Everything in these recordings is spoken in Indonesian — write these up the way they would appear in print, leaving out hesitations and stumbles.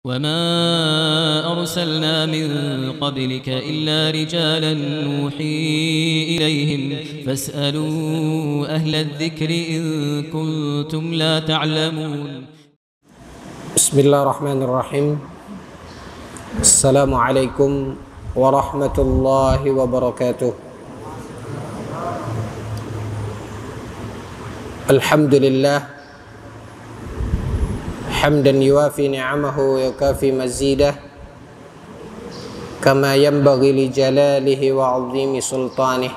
وما أرسلنا من قبلك إلا رجالا نوحي إليهم فاسألوا أهل الذكر إن كنتم لا تعلمون. بسم الله الرحمن الرحيم. السلام عليكم ورحمة الله وبركاته. الحمد لله حمدا يوافي نعمه ويكافي مزيده كما ينبغي لجلاله وعظيم سلطانه.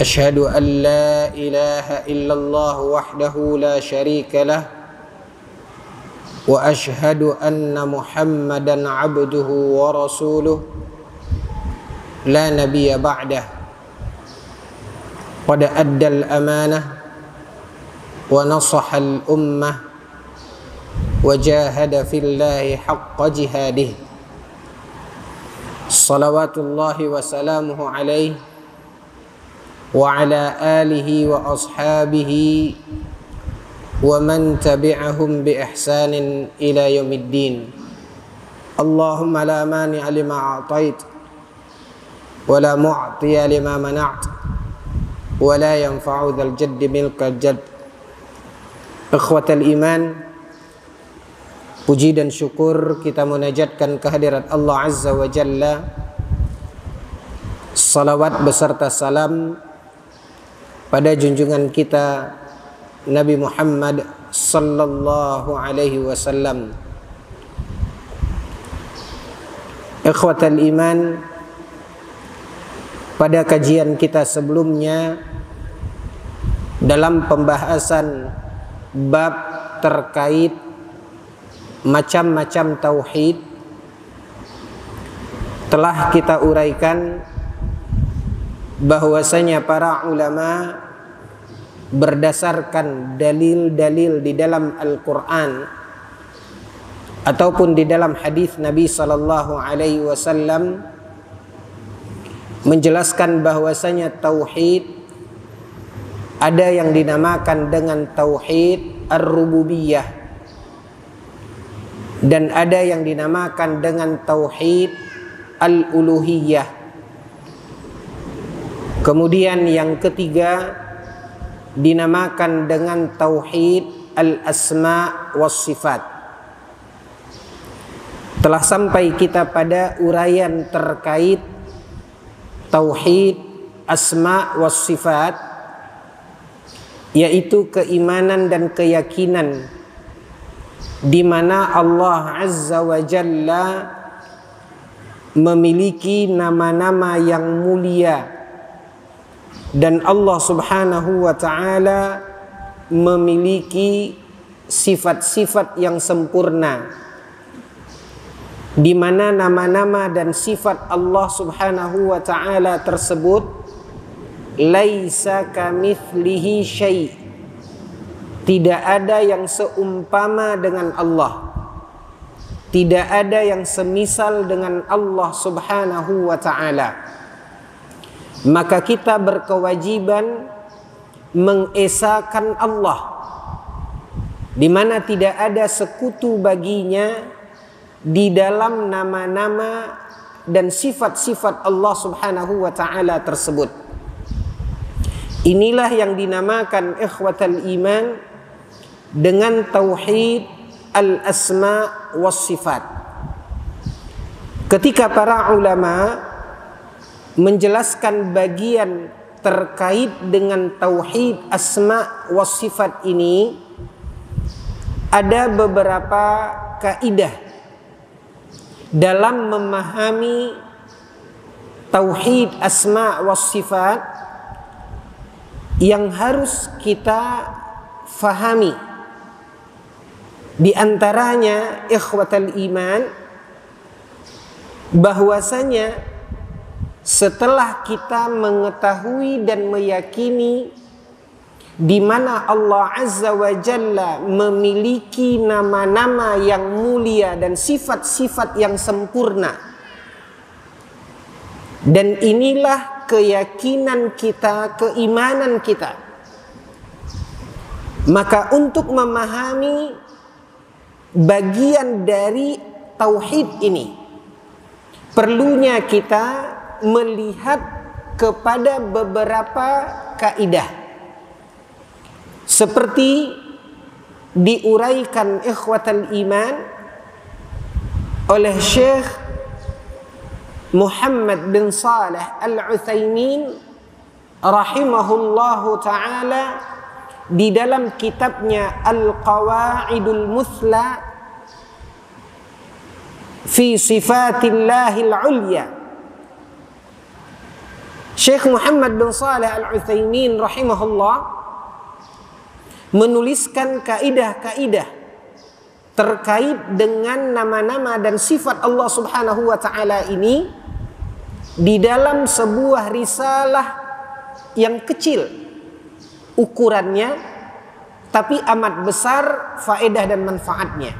أشهد أن لا إله إلا الله وحده لا شريك له وأشهد أن محمدا عبده ورسوله لا نبي بعده قد أدى الأمانة ونصح الأمة وجاهد في الله حق جهاده صلوات الله وسلامه عليه وعلى آله وأصحابه ومن تبعهم بإحسان إلى يوم الدين. اللهم لا مانع لما أعطيت ولا معطي لما منعت ولا ينفع ذا الجد منك الجد. Ikhwatal iman, puji dan syukur kita munajatkan kehadirat Allah Azza wa Jalla. Salawat beserta salam pada junjungan kita Nabi Muhammad sallallahu alaihi wasallam. Ikhwatal iman, pada kajian kita sebelumnya dalam pembahasan bab terkait macam-macam tauhid telah kita uraikan bahwasanya para ulama berdasarkan dalil-dalil di dalam Al-Quran ataupun di dalam hadis Nabi sallallahu alaihi wasallam menjelaskan bahwasanya tauhid ada yang dinamakan dengan tauhid ar-rububiyah dan ada yang dinamakan dengan tauhid al-uluhiyah. Kemudian yang ketiga dinamakan dengan tauhid al-asma was sifat. Telah sampai kita pada uraian terkait tauhid asma was sifat, yaitu keimanan dan keyakinan di mana Allah Azza wa Jalla memiliki nama-nama yang mulia dan Allah Subhanahu wa Ta'ala memiliki sifat-sifat yang sempurna, di mana nama-nama dan sifat Allah Subhanahu wa Ta'ala tersebut laisa kamitslihi syai', tidak ada yang seumpama dengan Allah, tidak ada yang semisal dengan Allah Subhanahu wa Ta'ala. Maka kita berkewajiban mengesahkan Allah, di mana tidak ada sekutu baginya di dalam nama-nama dan sifat-sifat Allah Subhanahu wa Ta'ala tersebut. Inilah yang dinamakan ikhwatal iman dengan tauhid al-asma was sifat. Ketika para ulama menjelaskan bagian terkait dengan tauhid asma was sifat ini, ada beberapa kaidah dalam memahami tauhid asma was sifat yang harus kita fahami. Di antaranya ikhwatal iman, bahwasanya setelah kita mengetahui dan meyakini di mana Allah Azza wa Jalla memiliki nama-nama yang mulia dan sifat-sifat yang sempurna, dan inilah keyakinan kita, keimanan kita, maka untuk memahami bagian dari tauhid ini, perlunya kita melihat kepada beberapa kaidah seperti diuraikan ikhwatal iman oleh Syekh Muhammad bin Saleh Al-Utsaimin rahimahullahu taala di dalam kitabnya Al-Qawaidul Muthla fi Sifatillahil Ulya. Syekh Muhammad bin Saleh Al-Utsaimin rahimahullah menuliskan kaidah-kaidah terkait dengan nama-nama dan sifat Allah Subhanahu wa taala ini di dalam sebuah risalah yang kecil ukurannya, tapi amat besar faedah dan manfaatnya.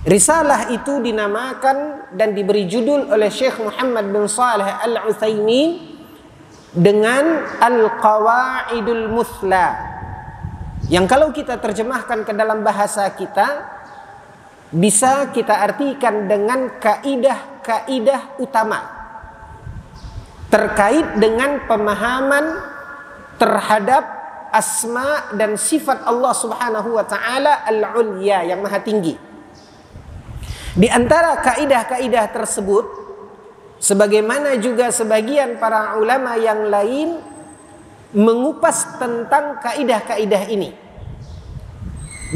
Risalah itu dinamakan dan diberi judul oleh Syekh Muhammad bin Saleh Al-Utsaimin dengan Al-Qawaidul Muthla, yang kalau kita terjemahkan ke dalam bahasa kita bisa kita artikan dengan kaidah-kaidah utama terkait dengan pemahaman terhadap asma dan sifat Allah Subhanahu wa taala al-ulya, yang maha tinggi. Di antara kaidah-kaidah tersebut, sebagaimana juga sebagian para ulama yang lain mengupas tentang kaidah-kaidah ini,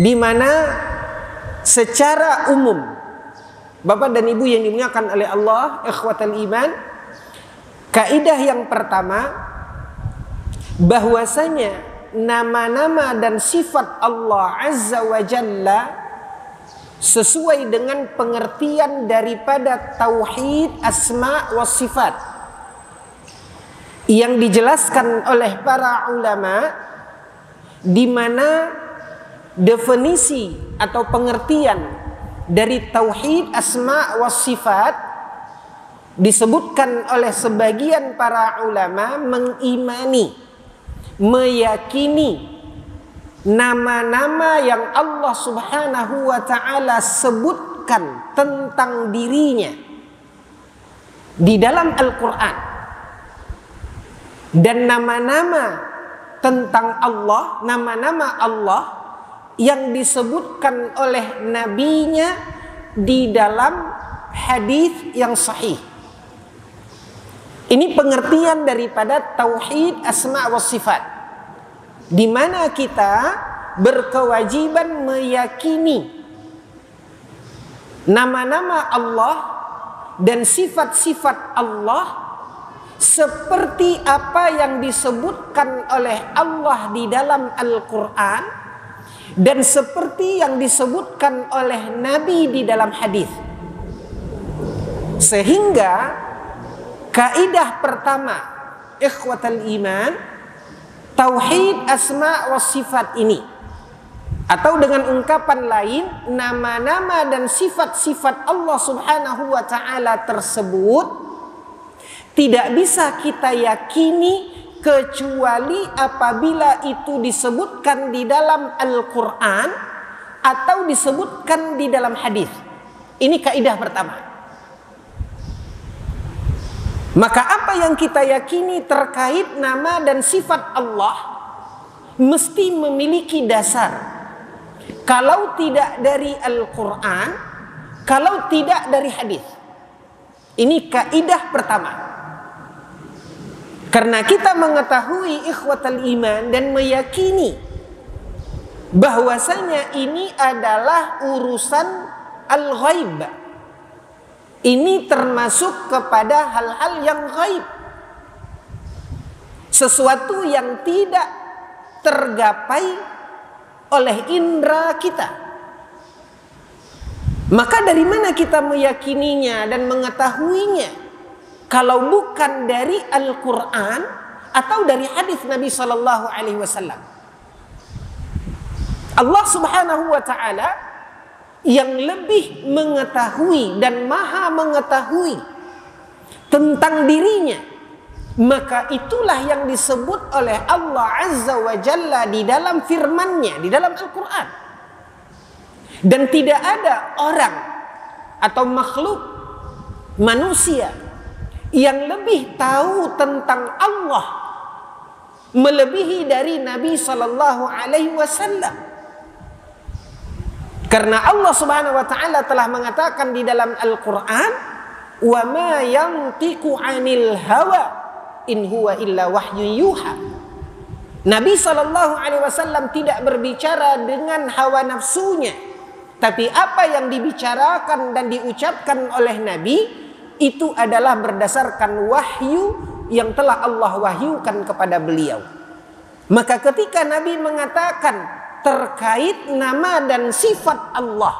di mana secara umum Bapak dan Ibu yang dimuliakan oleh Allah, ikhwatal iman, kaidah yang pertama bahwasanya nama-nama dan sifat Allah Azza wa Jalla sesuai dengan pengertian daripada tauhid asma wa sifat yang dijelaskan oleh para ulama, di mana definisi atau pengertian dari tauhid asma wa sifat disebutkan oleh sebagian para ulama mengimani, meyakini nama-nama yang Allah Subhanahu wa taala sebutkan tentang dirinya di dalam Al-Qur'an, dan nama-nama tentang Allah, nama-nama Allah yang disebutkan oleh nabinya di dalam hadis yang sahih. Ini pengertian daripada tauhid asma wa sifat, di mana kita berkewajiban meyakini nama-nama Allah dan sifat-sifat Allah seperti apa yang disebutkan oleh Allah di dalam Al-Quran dan seperti yang disebutkan oleh Nabi di dalam hadis. Sehingga kaidah pertama, ikhwatal iman, tauhid asma wa sifat ini, atau dengan ungkapan lain, nama-nama dan sifat-sifat Allah Subhanahu wa taala tersebut tidak bisa kita yakini kecuali apabila itu disebutkan di dalam Al-Quran atau disebutkan di dalam hadis. Ini kaidah pertama. Maka apa yang kita yakini terkait nama dan sifat Allah mesti memiliki dasar. Kalau tidak dari Al-Quran, kalau tidak dari hadis. Ini kaidah pertama. Karena kita mengetahui ikhwatal iman dan meyakini bahwasanya ini adalah urusan al-ghaib. Ini termasuk kepada hal-hal yang ghaib, sesuatu yang tidak tergapai oleh indera kita. Maka dari mana kita meyakininya dan mengetahuinya kalau bukan dari Al-Quran atau dari hadis Nabi Sallallahu Alaihi Wasallam? Allah Subhanahu Wa Taala yang lebih mengetahui dan maha mengetahui tentang dirinya, maka itulah yang disebut oleh Allah Azza wa Jalla di dalam firman-Nya, di dalam Al-Quran. Dan tidak ada orang atau makhluk manusia yang lebih tahu tentang Allah melebihi dari Nabi sallallahu alaihi wasallam. Karena Allah Subhanahu wa taala telah mengatakan di dalam Al-Qur'an, "Wa ma yantiqu 'anil hawa in huwa illa wahyun yuha." Nabi sallallahu alaihi wasallam tidak berbicara dengan hawa nafsunya, tapi apa yang dibicarakan dan diucapkan oleh Nabi itu adalah berdasarkan wahyu yang telah Allah wahyukan kepada beliau. Maka ketika Nabi mengatakan terkait nama dan sifat Allah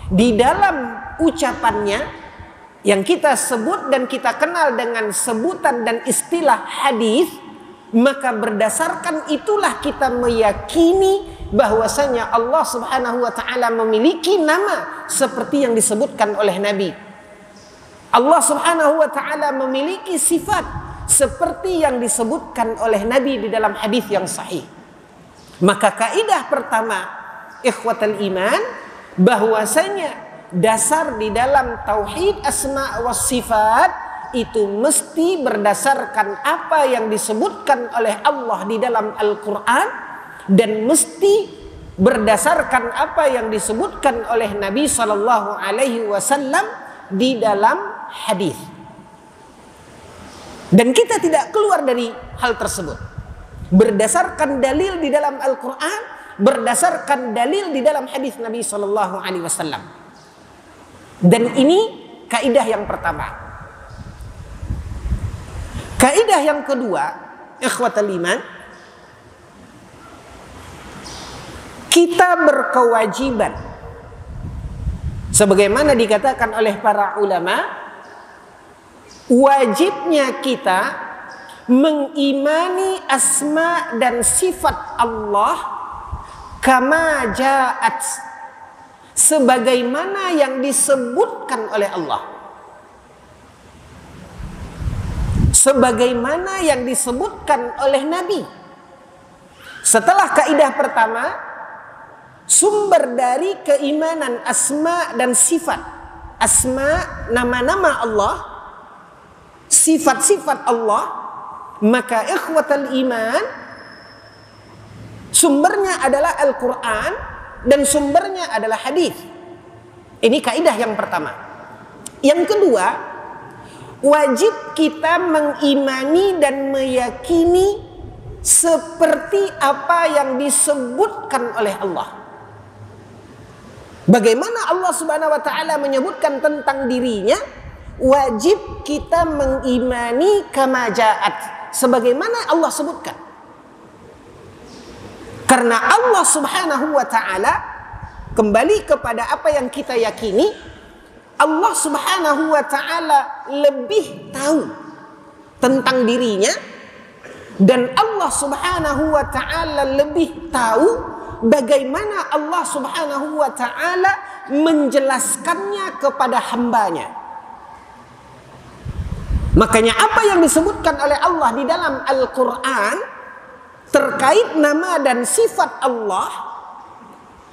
di dalam ucapannya yang kita sebut dan kita kenal dengan sebutan dan istilah hadis, maka berdasarkan itulah kita meyakini bahwasanya Allah Subhanahu wa taala memiliki nama seperti yang disebutkan oleh Nabi. Allah Subhanahu wa taala memiliki sifat seperti yang disebutkan oleh Nabi di dalam hadis yang sahih. Maka kaidah pertama, ikhwatal iman, bahwasanya dasar di dalam tauhid asma wa sifat itu mesti berdasarkan apa yang disebutkan oleh Allah di dalam Al-Quran, dan mesti berdasarkan apa yang disebutkan oleh Nabi Sallallahu Alaihi Wasallam di dalam hadis. Dan kita tidak keluar dari hal tersebut. Berdasarkan dalil di dalam Al-Quran, berdasarkan dalil di dalam hadis Nabi Sallallahu Alaihi Wasallam. Dan ini kaidah yang pertama. Kaidah yang kedua, ikhwatal iman, kita berkewajiban sebagaimana dikatakan oleh para ulama, wajibnya kita mengimani asma dan sifat Allah kama ja'at, sebagaimana yang disebutkan oleh Allah, sebagaimana yang disebutkan oleh Nabi. Setelah kaidah pertama, sumber dari keimanan asma dan sifat, asma nama-nama Allah, sifat-sifat Allah, maka ikhwatal iman, sumbernya adalah Al-Quran dan sumbernya adalah hadis. Ini kaidah yang pertama. Yang kedua, wajib kita mengimani dan meyakini seperti apa yang disebutkan oleh Allah. Bagaimana Allah Subhanahu wa taala menyebutkan tentang dirinya, wajib kita mengimani kama ja'at, sebagaimana Allah sebutkan. Karena Allah Subhanahu wa taala, kembali kepada apa yang kita yakini, Allah Subhanahu wa taala lebih tahu tentang dirinya, dan Allah Subhanahu wa taala lebih tahu bagaimana Allah Subhanahu wa taala menjelaskannya kepada hambanya. Makanya apa yang disebutkan oleh Allah di dalam Al-Quran terkait nama dan sifat Allah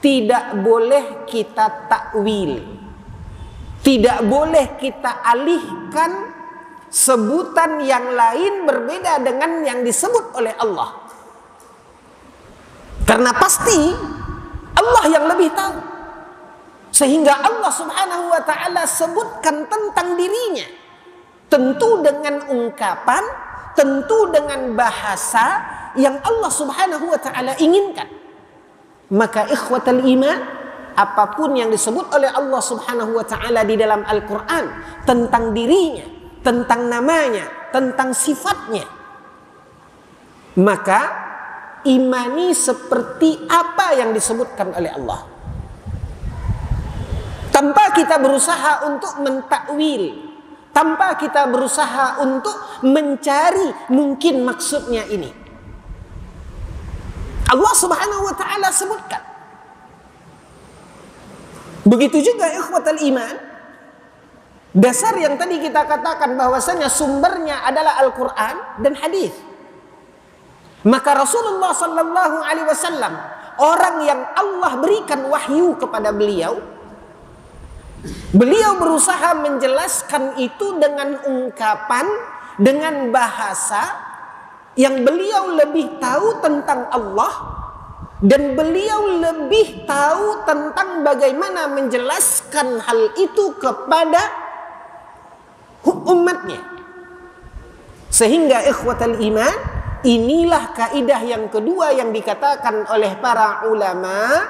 tidak boleh kita takwil, tidak boleh kita alihkan sebutan yang lain berbeda dengan yang disebut oleh Allah. Karena pasti Allah yang lebih tahu, sehingga Allah Subhanahu wa taala sebutkan tentang dirinya, tentu dengan ungkapan, tentu dengan bahasa yang Allah Subhanahu wa taala inginkan. Maka ikhwatal iman, apapun yang disebut oleh Allah Subhanahu wa taala di dalam Al-Qur'an tentang dirinya, tentang namanya, tentang sifatnya, maka imani seperti apa yang disebutkan oleh Allah, tanpa kita berusaha untuk mentakwil, tanpa kita berusaha untuk mencari mungkin maksudnya ini. Allah Subhanahu wa taala sebutkan. Begitu juga ikhwatal iman, dasar yang tadi kita katakan bahwasanya sumbernya adalah Al-Quran dan hadis. Maka Rasulullah sallallahu alaihi wasallam orang yang Allah berikan wahyu kepada beliau, beliau berusaha menjelaskan itu dengan ungkapan, dengan bahasa yang beliau lebih tahu tentang Allah, dan beliau lebih tahu tentang bagaimana menjelaskan hal itu kepada umatnya. Sehingga ikhwatal iman, inilah kaidah yang kedua yang dikatakan oleh para ulama,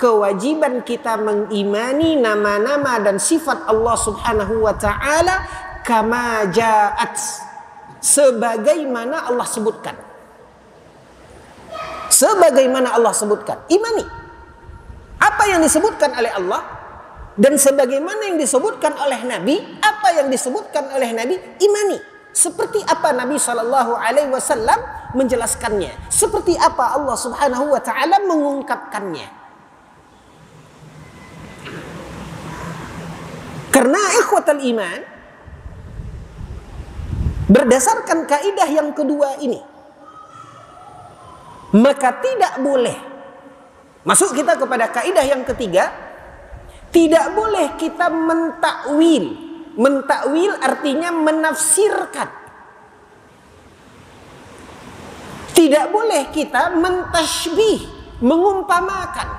kewajiban kita mengimani nama-nama dan sifat Allah Subhanahu wa taala kama ja'at, sebagaimana Allah sebutkan. Sebagaimana Allah sebutkan, imani apa yang disebutkan oleh Allah, dan sebagaimana yang disebutkan oleh Nabi, apa yang disebutkan oleh Nabi, imani. Seperti apa Nabi SAW menjelaskannya, seperti apa Allah Subhanahu wa taala mengungkapkannya. Karena ikhwatal iman, berdasarkan kaidah yang kedua ini, maka tidak boleh, masuk kita kepada kaidah yang ketiga, tidak boleh kita mentakwil. Mentakwil artinya menafsirkan. Tidak boleh kita mentashbih, mengumpamakan.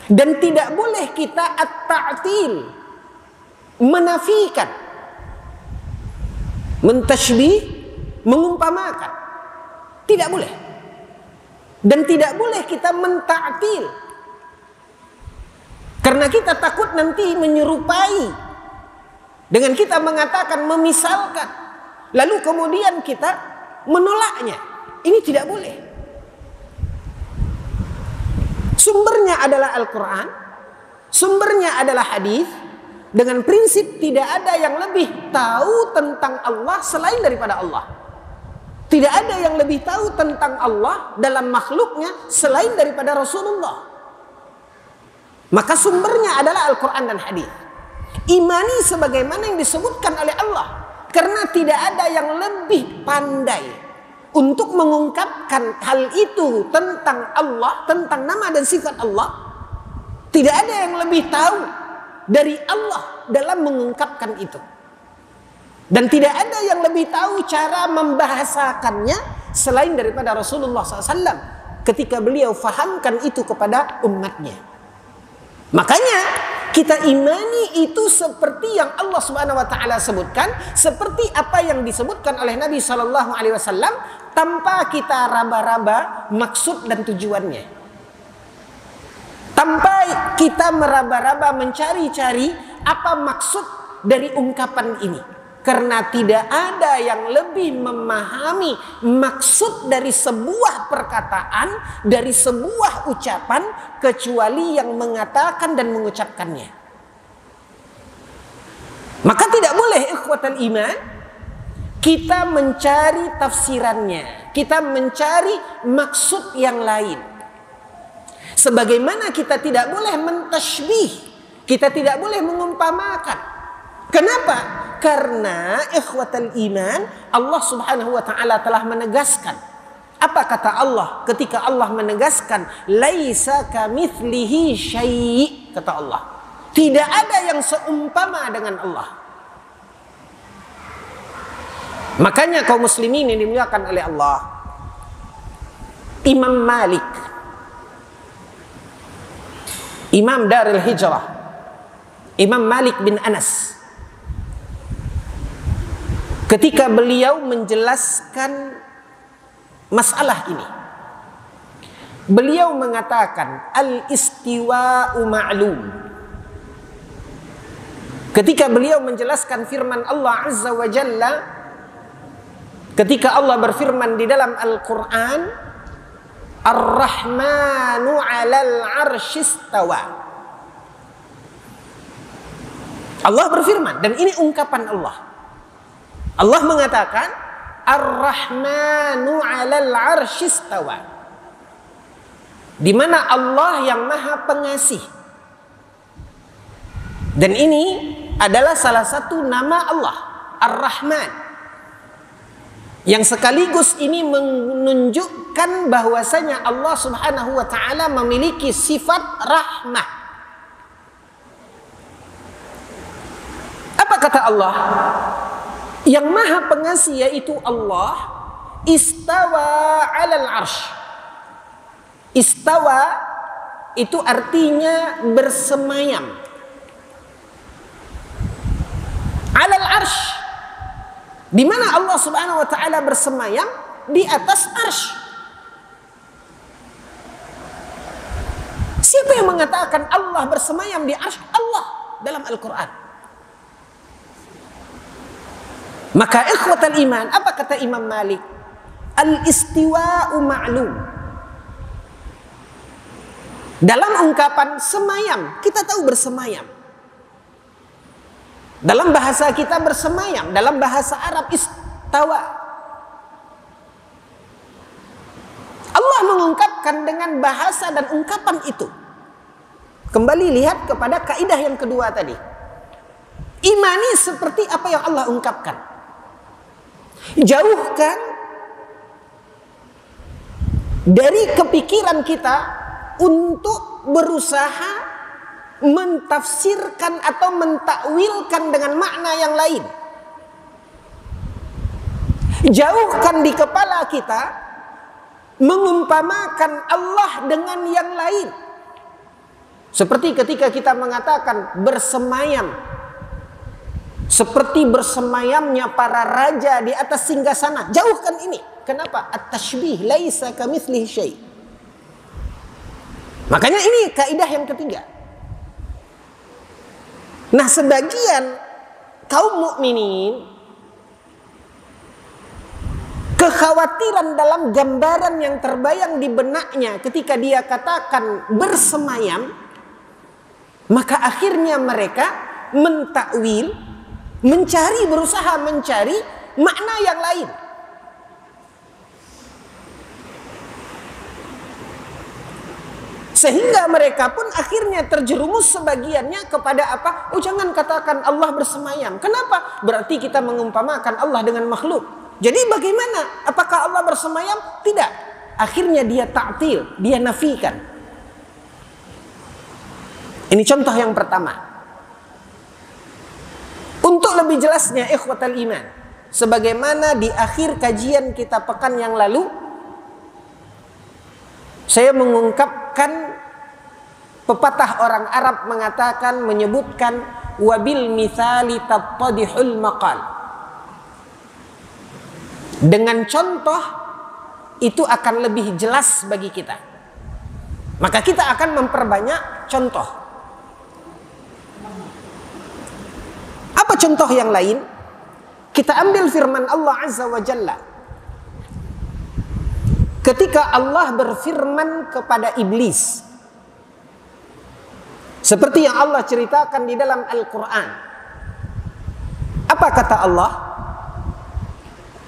Dan tidak boleh kita at-ta'til, menafikan. Mentashbih, mengumpamakan. Tidak boleh. Dan tidak boleh kita menta'til. Karena kita takut nanti menyerupai. Dengan kita mengatakan, memisalkan. Lalu kemudian kita menolaknya. Ini tidak boleh. Sumbernya adalah Al-Quran. Sumbernya adalah hadis. Dengan prinsip tidak ada yang lebih tahu tentang Allah selain daripada Allah. Tidak ada yang lebih tahu tentang Allah dalam makhluknya selain daripada Rasulullah. Maka sumbernya adalah Al-Quran dan hadis. Imani sebagaimana yang disebutkan oleh Allah. Karena tidak ada yang lebih pandai untuk mengungkapkan hal itu tentang Allah, tentang nama dan sifat Allah. Tidak ada yang lebih tahu dari Allah dalam mengungkapkan itu. Dan tidak ada yang lebih tahu cara membahasakannya selain daripada Rasulullah SAW ketika beliau fahamkan itu kepada umatnya. Makanya kita imani itu seperti yang Allah Subhanahu wa taala sebutkan, seperti apa yang disebutkan oleh Nabi SAW, tanpa kita raba-raba maksud dan tujuannya. Tanpa kita meraba-raba mencari-cari apa maksud dari ungkapan ini. Karena tidak ada yang lebih memahami maksud dari sebuah perkataan, dari sebuah ucapan, kecuali yang mengatakan dan mengucapkannya. Maka tidak boleh ikhwatal iman kita mencari tafsirannya, kita mencari maksud yang lain. Sebagaimana kita tidak boleh mentashbih, kita tidak boleh mengumpamakan. Kenapa? Karena ikhwatal iman, Allah Subhanahu wa taala telah menegaskan. Apa kata Allah ketika Allah menegaskan laisa kamitslihi syai', kata Allah. Tidak ada yang seumpama dengan Allah. Makanya kaum muslimin yang dimuliakan oleh Allah, Imam Malik, Imam Darul Hijrah, Imam Malik bin Anas, ketika beliau menjelaskan masalah ini, beliau mengatakan al-istiwa'u ma'lum. Ketika beliau menjelaskan firman Allah Azza wa Jalla, ketika Allah berfirman di dalam Al-Quran, Ar-Rahmanu 'alal 'arsyistawa. Allah berfirman, dan ini ungkapan Allah. Allah mengatakan Ar-Rahmanu 'alal 'arsyistawa, di mana Allah yang Maha Pengasih. Dan ini adalah salah satu nama Allah, Ar-Rahman, yang sekaligus ini menunjuk menyebutkan bahwasanya Allah Subhanahu wa taala memiliki sifat rahmah. Apa kata Allah? Yang Maha Pengasih yaitu Allah istawa 'alal 'arsy. Istawa itu artinya bersemayam. 'Alal 'arsy. Di mana Allah Subhanahu wa taala bersemayam? Di atas arsy. Siapa yang mengatakan Allah bersemayam di arsy? Allah dalam Al-Quran. Maka ikhwatal iman, apa kata Imam Malik? Al-istiwa'u ma'lum. Dalam ungkapan semayam, kita tahu bersemayam. Dalam bahasa kita bersemayam, dalam bahasa Arab istawa. Allah mengungkapkan dengan bahasa dan ungkapan itu. Kembali lihat kepada kaidah yang kedua tadi. Imani seperti apa yang Allah ungkapkan. Jauhkan dari kepikiran kita untuk berusaha mentafsirkan atau mentakwilkan dengan makna yang lain. Jauhkan di kepala kita mengumpamakan Allah dengan yang lain. Seperti ketika kita mengatakan bersemayam, seperti bersemayamnya para raja di atas singgasana. Jauhkan ini. Kenapa? At-tashbih laisa kamitslihi syai'. Makanya ini kaidah yang ketiga. Nah, sebagian kaum mukminin kekhawatiran dalam gambaran yang terbayang di benaknya ketika dia katakan bersemayam, maka akhirnya mereka mentakwil, berusaha mencari makna yang lain. Sehingga mereka pun akhirnya terjerumus sebagiannya kepada apa? Oh, jangan katakan Allah bersemayam. Kenapa? Berarti kita mengumpamakan Allah dengan makhluk. Jadi bagaimana? Apakah Allah bersemayam? Tidak. Akhirnya dia ta'til, dia nafikan. Ini contoh yang pertama. Untuk lebih jelasnya ikhwatal iman, sebagaimana di akhir kajian kita pekan yang lalu, saya mengungkapkan pepatah orang Arab menyebutkan wabil mithali tattadihul maqal. Dengan contoh itu akan lebih jelas bagi kita. Maka kita akan memperbanyak contoh. Apa contoh yang lain? Kita ambil firman Allah Azza wa Jalla. Ketika Allah berfirman kepada iblis, seperti yang Allah ceritakan di dalam Al-Quran. Apa kata Allah?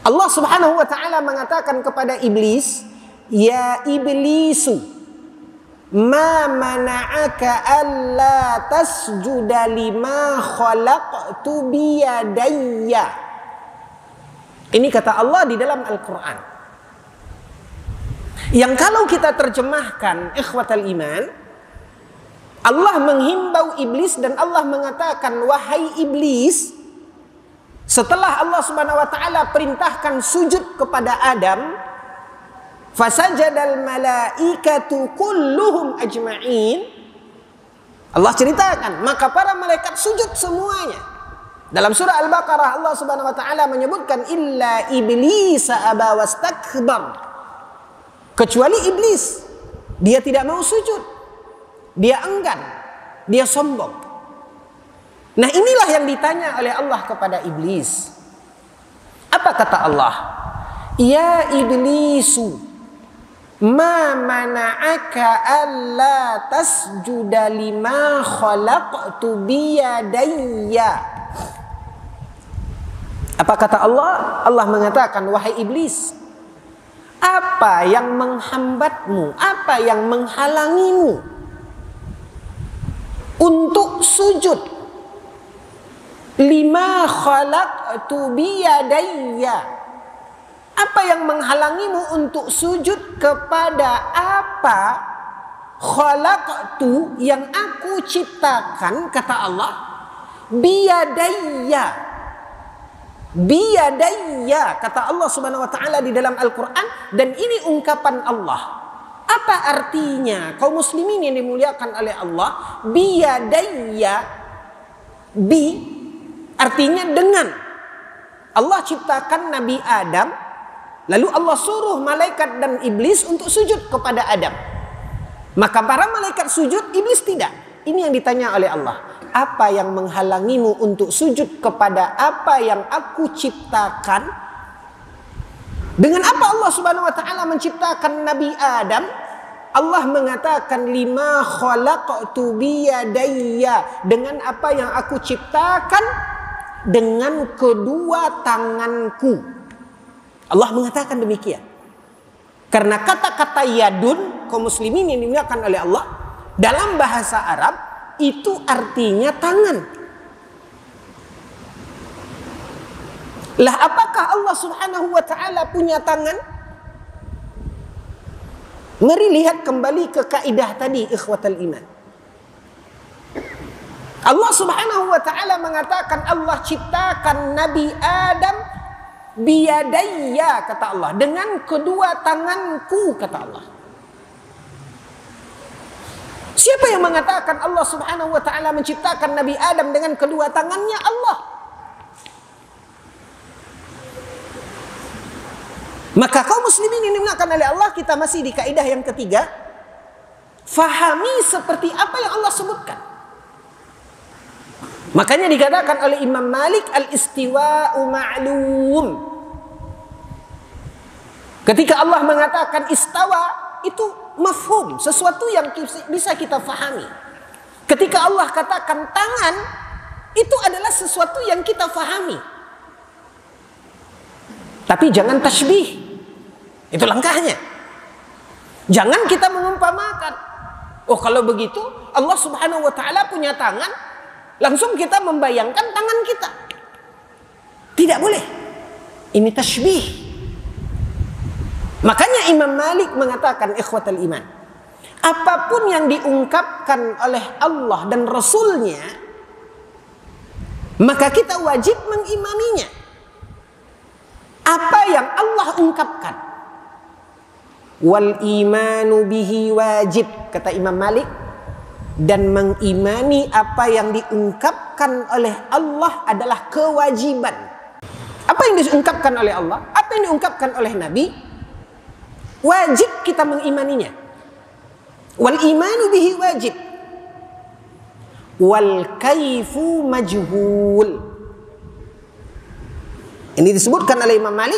Allah Subhanahu wa ta'ala mengatakan kepada iblis, ya iblisu, ma mana'aka alla tasjuda lima khalaqtu biyadayya. Ini kata Allah di dalam Al-Quran. Yang kalau kita terjemahkan ikhwatal iman, Allah menghimbau iblis dan Allah mengatakan, wahai iblis, setelah Allah Subhanahu wa taala perintahkan sujud kepada Adam, fasajadal malaikatu kulluhum ajma'in. Allah ceritakan, maka para malaikat sujud semuanya. Dalam surah Al-Baqarah Allah Subhanahu wa taala menyebutkan illa iblis aba wastakbar. Kecuali iblis, dia tidak mau sujud. Dia enggan, dia sombong. Nah, inilah yang ditanya oleh Allah kepada iblis. Apa kata Allah? Ya iblisu, ma mana'aka alla tasjuda lima khalaqtu biyadayya. Apa kata Allah? Allah mengatakan, wahai iblis, apa yang menghambatmu? Apa yang menghalangimu untuk sujud lima khalaqtu biyadayya, Apa yang menghalangimu untuk sujud kepada apa khalaqtu yang aku ciptakan, kata Allah, biyadayya. Biyadayya, kata Allah Subhanahu wa taala di dalam Al-Qur'an, dan ini ungkapan Allah. Apa artinya? Kaum muslimin yang dimuliakan oleh Allah, biyadayya, bi artinya dengan. Allah ciptakan Nabi Adam, lalu Allah suruh malaikat dan iblis untuk sujud kepada Adam. Maka para malaikat sujud, iblis tidak. Ini yang ditanya oleh Allah. Apa yang menghalangimu untuk sujud kepada apa yang aku ciptakan? Dengan apa Allah Subhanahu wa taala menciptakan Nabi Adam? Allah mengatakan lima khalaqtu biyadayya, dengan apa yang aku ciptakan dengan kedua tanganku. Allah mengatakan demikian. Karena kata-kata yadun, kaum muslimin yang dimuliakan oleh Allah, dalam bahasa Arab itu artinya tangan. Lah apakah Allah Subhanahu wa taala punya tangan? Mari lihat kembali ke kaidah tadi, ikhwatal iman. Allah Subhanahu wa taala mengatakan Allah ciptakan Nabi Adam biyadayya, kata Allah, dengan kedua tanganku, kata Allah. Siapa yang mengatakan Allah Subhanahu wa taala menciptakan Nabi Adam dengan kedua tangannya? Allah. Maka kaum muslimin ini dimuliakan oleh Allah, kita masih di kaidah yang ketiga. Fahami seperti apa yang Allah sebutkan. Makanya dikatakan oleh Imam Malik, al-istiwa'u ma'lum. Ketika Allah mengatakan istawa, itu mafhum, sesuatu yang bisa kita fahami. Ketika Allah katakan tangan, itu adalah sesuatu yang kita fahami. Tapi jangan tasbih. Itu langkahnya. Jangan kita mengumpamakan, oh kalau begitu Allah Subhanahu wa taala punya tangan, langsung kita membayangkan tangan kita. Tidak boleh. Ini tasbih. Makanya Imam Malik mengatakan, ikhwatal iman, apapun yang diungkapkan oleh Allah dan Rasulnya, maka kita wajib mengimaninya. Apa yang Allah ungkapkan, wal imanu bihi wajib, kata Imam Malik, dan mengimani apa yang diungkapkan oleh Allah adalah kewajiban. Apa yang diungkapkan oleh Allah, apa yang diungkapkan oleh Nabi, wajib kita mengimaninya. Wal imanu bihi wajib, wal kaifu majhul. Ini disebutkan oleh Imam Malik.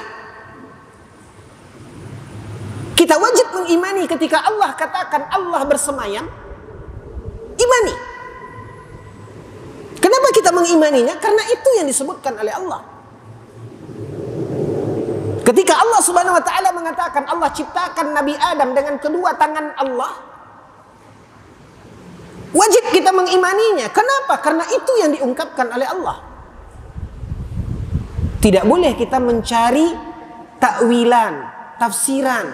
Kita wajib mengimani ketika Allah katakan Allah bersemayam. Imani. Kenapa kita mengimaninya? Karena itu yang disebutkan oleh Allah. Ketika Allah Subhanahu wa taala mengatakan Allah ciptakan Nabi Adam dengan kedua tangan Allah, wajib kita mengimaninya. Kenapa? Karena itu yang diungkapkan oleh Allah. Tidak boleh kita mencari takwilan, tafsiran.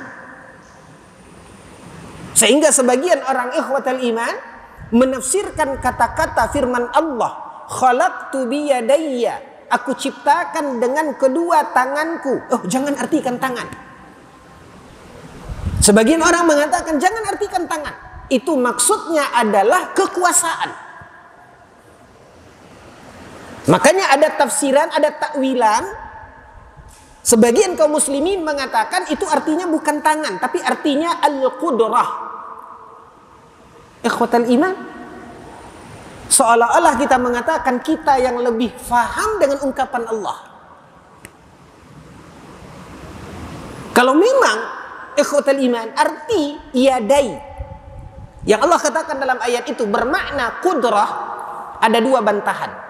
Sehingga sebagian orang ikhwatal iman menafsirkan kata-kata firman Allah, khalaqtu biyadayya, aku ciptakan dengan kedua tanganku. Oh, jangan artikan tangan. Sebagian orang mengatakan jangan artikan tangan. Itu maksudnya adalah kekuasaan. Makanya ada tafsiran, ada takwilan. Sebagian kaum muslimin mengatakan itu artinya bukan tangan, tapi artinya al-qudrah. Ikhwatal iman, seolah-olah kita mengatakan kita yang lebih faham dengan ungkapan Allah. Kalau memang ikhwatal iman arti yadai yang Allah katakan dalam ayat itu bermakna qudrah, ada dua bantahan.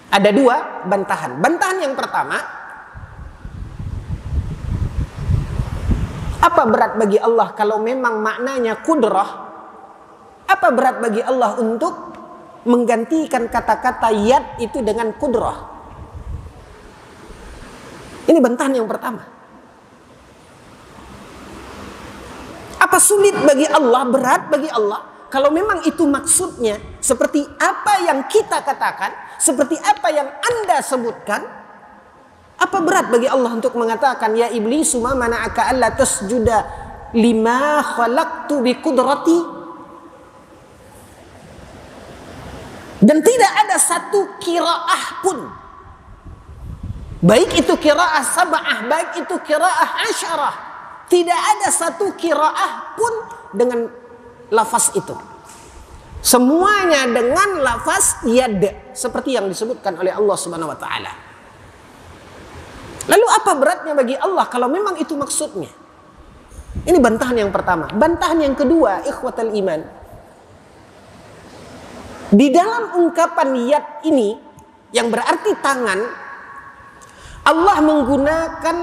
Ada dua bantahan. Bantahan yang pertama, apa berat bagi Allah kalau memang maknanya qudrah? Apa berat bagi Allah untuk menggantikan kata-kata yad itu dengan qudrah? Ini bantahan yang pertama. Apa sulit bagi Allah, berat bagi Allah? Kalau memang itu maksudnya, seperti apa yang kita katakan, seperti apa yang Anda sebutkan, apa berat bagi Allah untuk mengatakan, ya iblis, ma mana'aka alla tasjuda lima khalaqtu bi qudrati? Dan tidak ada satu qiraah pun, baik itu qiraah sab'ah, baik itu qiraah asyarah, tidak ada satu qiraah pun dengan lafaz itu. Semuanya dengan lafaz yad, seperti yang disebutkan oleh Allah Subhanahu wa taala. Lalu apa beratnya bagi Allah kalau memang itu maksudnya? Ini bantahan yang pertama. Bantahan yang kedua, ikhwatal iman. Di dalam ungkapan yad ini yang berarti tangan, Allah menggunakan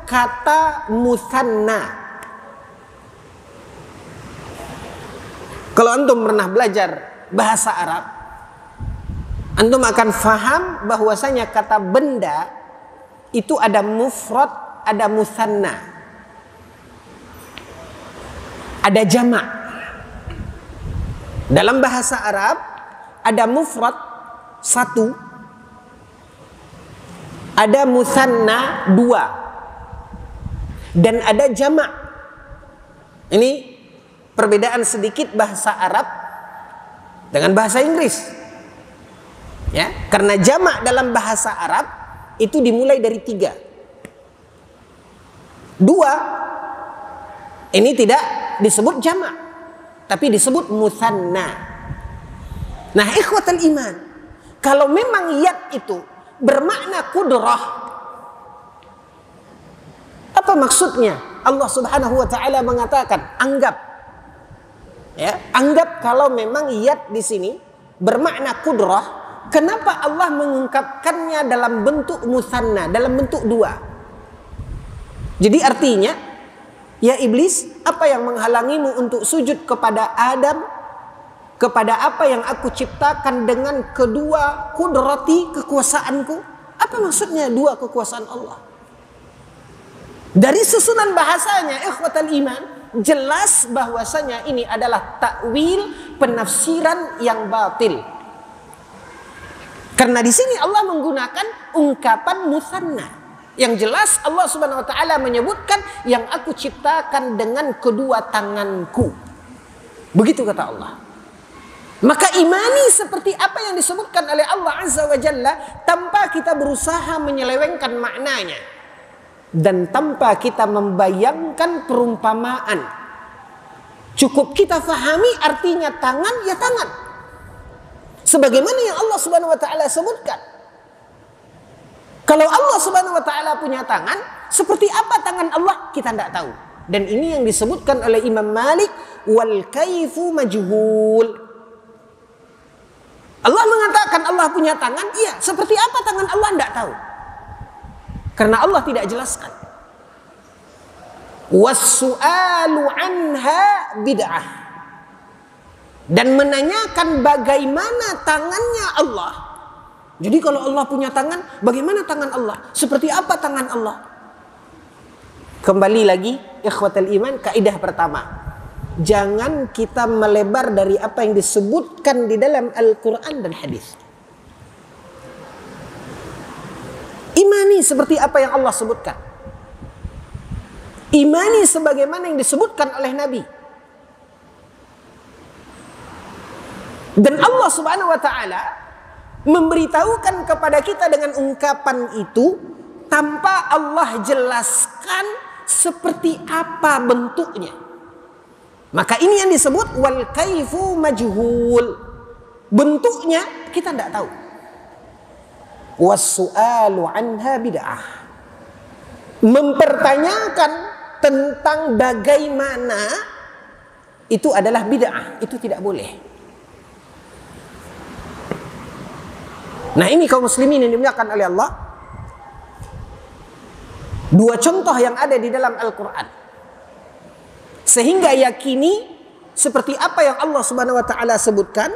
kata musanna. Kalau antum pernah belajar bahasa Arab, antum akan faham bahwasanya kata benda itu ada mufrad, ada musanna, ada jamak. Dalam bahasa Arab ada mufrad satu, ada musanna dua, dan ada jamak. Ini perbedaan sedikit bahasa Arab dengan bahasa Inggris. Ya, karena jamak dalam bahasa Arab itu dimulai dari 3. 2 ini tidak disebut jamak, tapi disebut musanna. Nah, ikhwatal iman, kalau memang yad itu bermakna kudrah, apa maksudnya Allah Subhanahu wa taala mengatakan anggap? Ya, anggap kalau memang yad di sini bermakna kudrah, kenapa Allah mengungkapkannya dalam bentuk musanna, dalam bentuk 2? Jadi artinya, ya iblis, apa yang menghalangimu untuk sujud kepada Adam, kepada apa yang aku ciptakan dengan kedua kudrati, kekuasaanku? Apa maksudnya 2 kekuasaan Allah? Dari susunan bahasanya, ikhwatal iman, jelas bahwasanya ini adalah takwil, penafsiran yang batil. Karena di sini Allah menggunakan ungkapan musanna. Yang jelas Allah Subhanahu wa taala menyebutkan yang aku ciptakan dengan kedua tanganku. Begitu kata Allah. Maka imani seperti apa yang disebutkan oleh Allah Azza wa Jalla tanpa kita berusaha menyelewengkan maknanya. Dan tanpa kita membayangkan perumpamaan. Cukup kita fahami artinya tangan, ya tangan. Sebagaimana yang Allah Subhanahu wa taala sebutkan. Kalau Allah Subhanahu wa taala punya tangan, seperti apa tangan Allah kita tidak tahu. Dan ini yang disebutkan oleh Imam Malik, wal kaifu majhul. Allah mengatakan Allah punya tangan, iya, seperti apa tangan Allah tidak tahu. Karena Allah tidak jelaskan. Was-su'alu anha bid'ah. Dan menanyakan bagaimana tangannya Allah. Jadi kalau Allah punya tangan, bagaimana tangan Allah? Seperti apa tangan Allah? Kembali lagi, ikhwatal iman, kaidah pertama. Jangan kita melebar dari apa yang disebutkan di dalam Al-Quran dan hadis. Imani seperti apa yang Allah sebutkan. Imani sebagaimana yang disebutkan oleh Nabi. Dan Allah Subhanahu wa taala memberitahukan kepada kita dengan ungkapan itu tanpa Allah jelaskan seperti apa bentuknya. Maka ini yang disebut wal kaifu majhul. Bentuknya kita tidak tahu. Was-su'alu anha bid'ah. Mempertanyakan tentang bagaimana itu adalah bid'ah, itu tidak boleh. Nah, ini kaum muslimin yang dimuliakan oleh Allah. 2 contoh yang ada di dalam Al-Quran. Sehingga yakini seperti apa yang Allah Subhanahu wa taala sebutkan.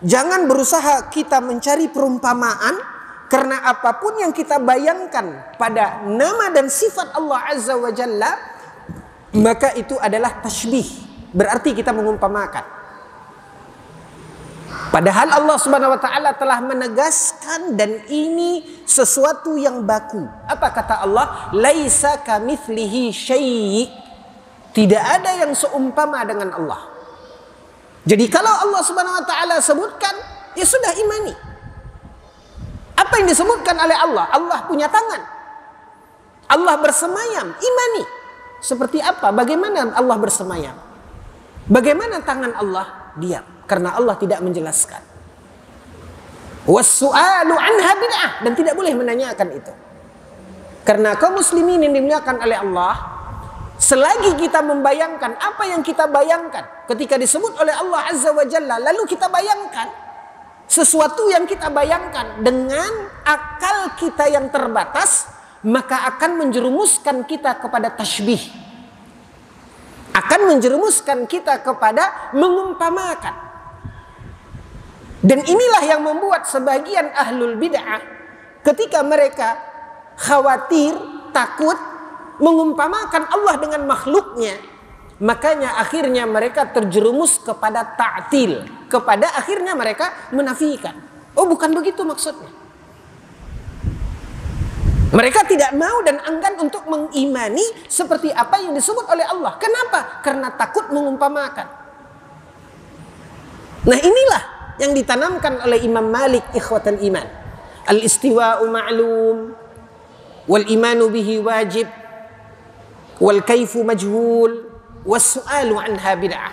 Jangan berusaha kita mencari perumpamaan, Karena apapun yang kita bayangkan pada nama dan sifat Allah Azza wa Jalla, maka itu adalah tashbih. Berarti kita mengumpamakan. Padahal Allah Subhanahu wa taala telah menegaskan dan ini sesuatu yang baku. Apa kata Allah? Laisa kamitslihi syai'. Tidak ada yang seumpama dengan Allah. Jadi kalau Allah Subhanahu wa taala sebutkan, ya sudah imani. Apa yang disebutkan oleh Allah? Allah punya tangan. Allah bersemayam, imani. Seperti apa? Bagaimana Allah bersemayam? Bagaimana tangan Allah? Diam. Karena Allah tidak menjelaskan. Was-su'alu anha bid'ah. Dan tidak boleh menanyakan itu. Karena kaum muslimin yang dimuliakan oleh Allah, selagi kita membayangkan apa yang kita bayangkan ketika disebut oleh Allah Azza wa Jalla, lalu kita bayangkan sesuatu yang kita bayangkan dengan akal kita yang terbatas, maka akan menjerumuskan kita kepada tashbih, akan menjerumuskan kita kepada mengumpamakan. Dan inilah yang membuat sebagian ahlul bid'ah ketika mereka khawatir, takut mengumpamakan Allah dengan makhluknya, makanya akhirnya mereka terjerumus kepada ta'til, kepada akhirnya mereka menafikan. Oh, bukan begitu maksudnya. Mereka tidak mau dan enggan untuk mengimani seperti apa yang disebut oleh Allah. Kenapa? Karena takut mengumpamakan. Nah, inilah yang ditanamkan oleh Imam Malik ikhwatal iman. Al-istiwa'u ma'lum wal imanu bihi wajib wal kaifu majhul was-su'alu anha bid'ah.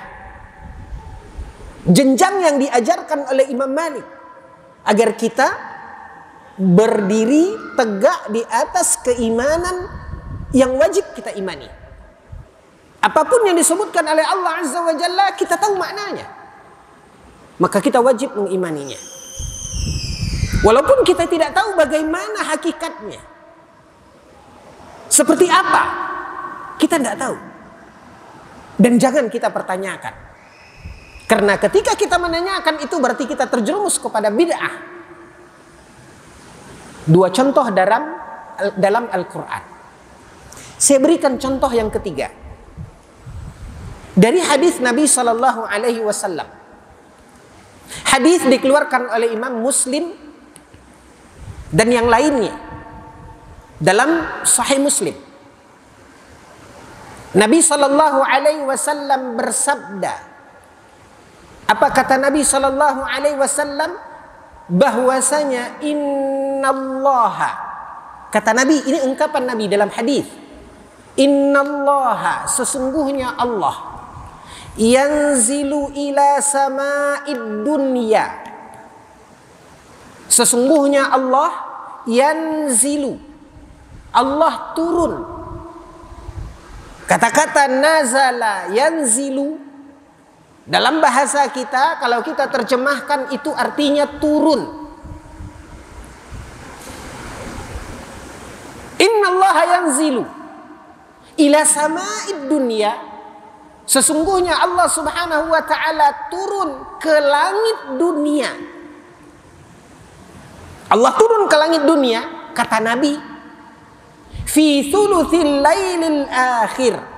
Jenjang yang diajarkan oleh Imam Malik agar kita berdiri tegak di atas keimanan yang wajib kita imani. Apapun yang disebutkan oleh Allah Azza wa Jalla, kita tahu maknanya, maka kita wajib mengimaninya. Walaupun kita tidak tahu bagaimana hakikatnya, seperti apa, kita tidak tahu. Dan jangan kita pertanyakan. Karena ketika kita menanyakan itu berarti kita terjerumus kepada bid'ah. Dua contoh dalam Al-Quran. Saya berikan contoh yang ketiga. Dari hadis Nabi SAW. Hadis dikeluarkan oleh Imam Muslim dan yang lainnya dalam Sahih Muslim. Nabi SAW bersabda. Apa kata Nabi SAW? Bahwasanya innallaha, kata Nabi, ini ungkapan Nabi dalam hadis. Innallaha, sesungguhnya Allah, yanzilu ila sama'id dunya. Sesungguhnya Allah yanzilu, Allah turun. Kata-kata nazala yanzilu dalam bahasa kita, kalau kita terjemahkan itu artinya turun. Innallaha yanzilu ila sama'id dunya. Sesungguhnya Allah Subhanahu wa taala turun ke langit dunia. Allah turun ke langit dunia, kata Nabi, fi thuluthil lailil akhir,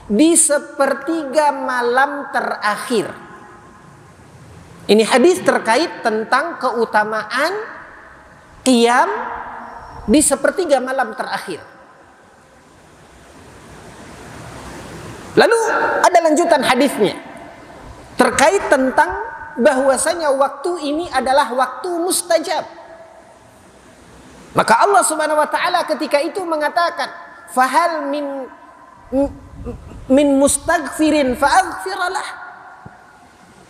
di sepertiga malam terakhir. Ini hadis terkait tentang keutamaan qiyam di sepertiga malam terakhir. Lalu ada lanjutan hadisnya terkait tentang bahwasanya waktu ini adalah waktu mustajab. Maka Allah Subhanahu wa taala ketika itu mengatakan, fahal min mustaghfirin fa'aghfiralah.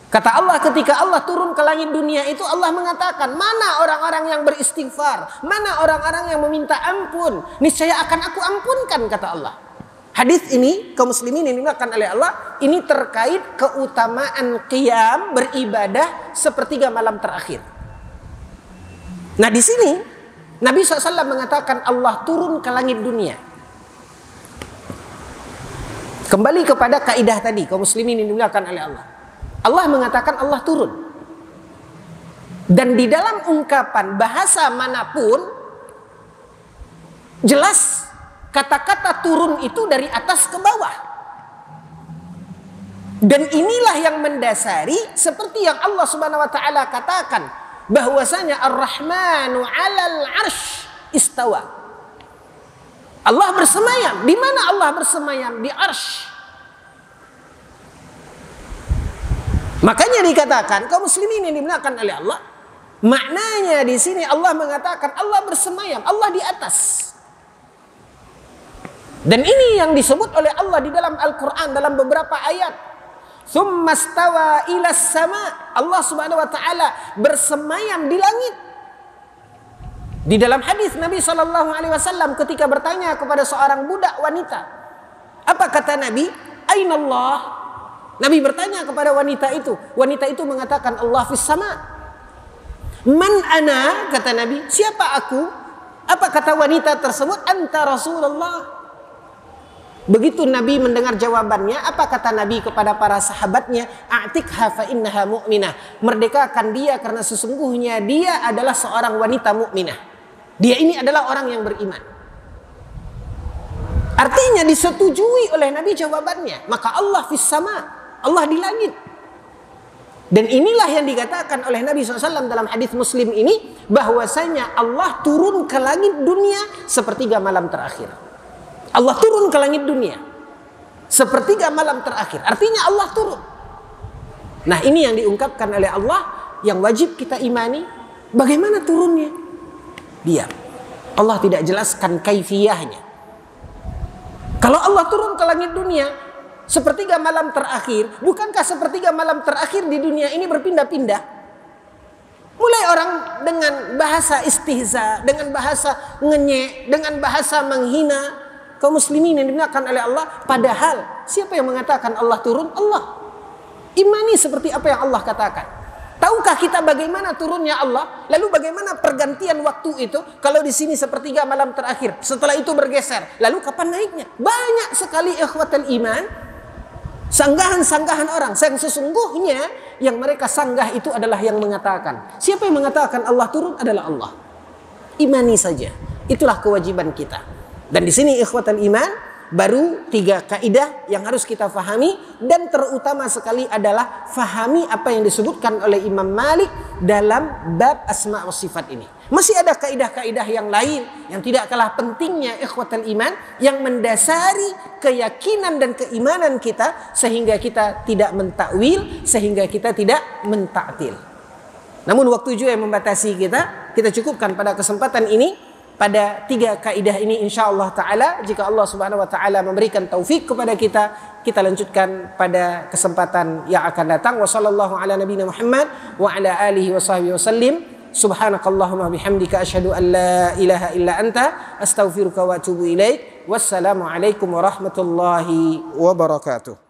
Kata Allah ketika Allah turun ke langit dunia itu, Allah mengatakan, mana orang-orang yang beristighfar, mana orang-orang yang meminta ampun, niscaya akan aku ampunkan, kata Allah. Hadis ini kaum muslimin yang dimuliakan oleh Allah, ini terkait keutamaan qiyam, beribadah sepertiga malam terakhir. Nah, di sini Nabi SAW mengatakan Allah turun ke langit dunia. Kembali kepada kaidah tadi, kaum muslimin yang dimuliakan oleh Allah. Allah mengatakan Allah turun. Dan di dalam ungkapan bahasa manapun, jelas kata-kata turun itu dari atas ke bawah. Dan inilah yang mendasari seperti yang Allah Subhanahu wa taala katakan bahwasanya Ar-Rahmanu 'alal 'arsy istawa. Allah bersemayam. Di mana Allah bersemayam? Di arsy. Makanya dikatakan kaum muslimin yang dimuliakan oleh Allah, maknanya di sini Allah mengatakan Allah bersemayam, Allah di atas. Dan ini yang disebut oleh Allah di dalam Al-Quran dalam beberapa ayat. Tsumma stawa ila sama. Allah Subhanahu wa taala bersemayam di langit. Di dalam hadis Nabi sallallahu alaihi wasallam ketika bertanya kepada seorang budak wanita, apa kata Nabi? Aina Allah? Nabi bertanya kepada wanita itu. Wanita itu mengatakan Allah fis sama. Man ana? Kata Nabi, siapa aku? Apa kata wanita tersebut? Anta Rasulullah. Begitu Nabi mendengar jawabannya, apa kata Nabi kepada para sahabatnya? A'tikha fa innaha mu'minah. Merdekakan dia karena sesungguhnya dia adalah seorang wanita mukminah. Dia ini adalah orang yang beriman. Artinya disetujui oleh Nabi jawabannya. Maka Allah fis sama, Allah di langit. Dan inilah yang dikatakan oleh Nabi SAW dalam hadis Muslim ini, bahwasanya Allah turun ke langit dunia sepertiga malam terakhir. Allah turun ke langit dunia sepertiga malam terakhir. Artinya Allah turun. Nah, ini yang diungkapkan oleh Allah yang wajib kita imani. Bagaimana turunnya? Diam. Allah tidak jelaskan kaifiyahnya. Kalau Allah turun ke langit dunia sepertiga malam terakhir, bukankah sepertiga malam terakhir di dunia ini berpindah-pindah? Mulai orang dengan bahasa istihza, dengan bahasa ngenyek, dengan bahasa menghina kaum muslimin yang dimuliakan oleh Allah. Padahal siapa yang mengatakan Allah turun? Allah. Imani seperti apa yang Allah katakan. Tahukah kita bagaimana turunnya Allah? Lalu bagaimana pergantian waktu itu? Kalau di sini sepertiga malam terakhir, setelah itu bergeser, lalu kapan naiknya? Banyak sekali ikhwatal iman, sanggahan-sanggahan orang yang sesungguhnya yang mereka sanggah itu adalah yang mengatakan. Siapa yang mengatakan Allah turun? Adalah Allah. Imani saja. Itulah kewajiban kita. Dan di sini ikhwatal iman, baru 3 kaidah yang harus kita fahami, dan terutama sekali adalah fahami apa yang disebutkan oleh Imam Malik dalam bab asma wa sifat ini. Masih ada kaidah-kaidah yang lain yang tidak kalah pentingnya ikhwatal iman, yang mendasari keyakinan dan keimanan kita sehingga kita tidak mentakwil, sehingga kita tidak mentaktil. Namun waktu juga yang membatasi kita cukupkan pada kesempatan ini. Pada 3 kaidah ini insyaallah ta'ala, jika Allah subhanahu wa ta'ala memberikan taufik kepada kita, kita lanjutkan pada kesempatan yang akan datang. Wa sallallahu ala nabiyina Muhammad wa ala alihi wa sahbihi wasallim. Subhanakallahumma bihamdika asyhadu an la ilaha illa anta astaghfiruka wa atubu ilaik. Wassalamu alaikum warahmatullahi wabarakatuh.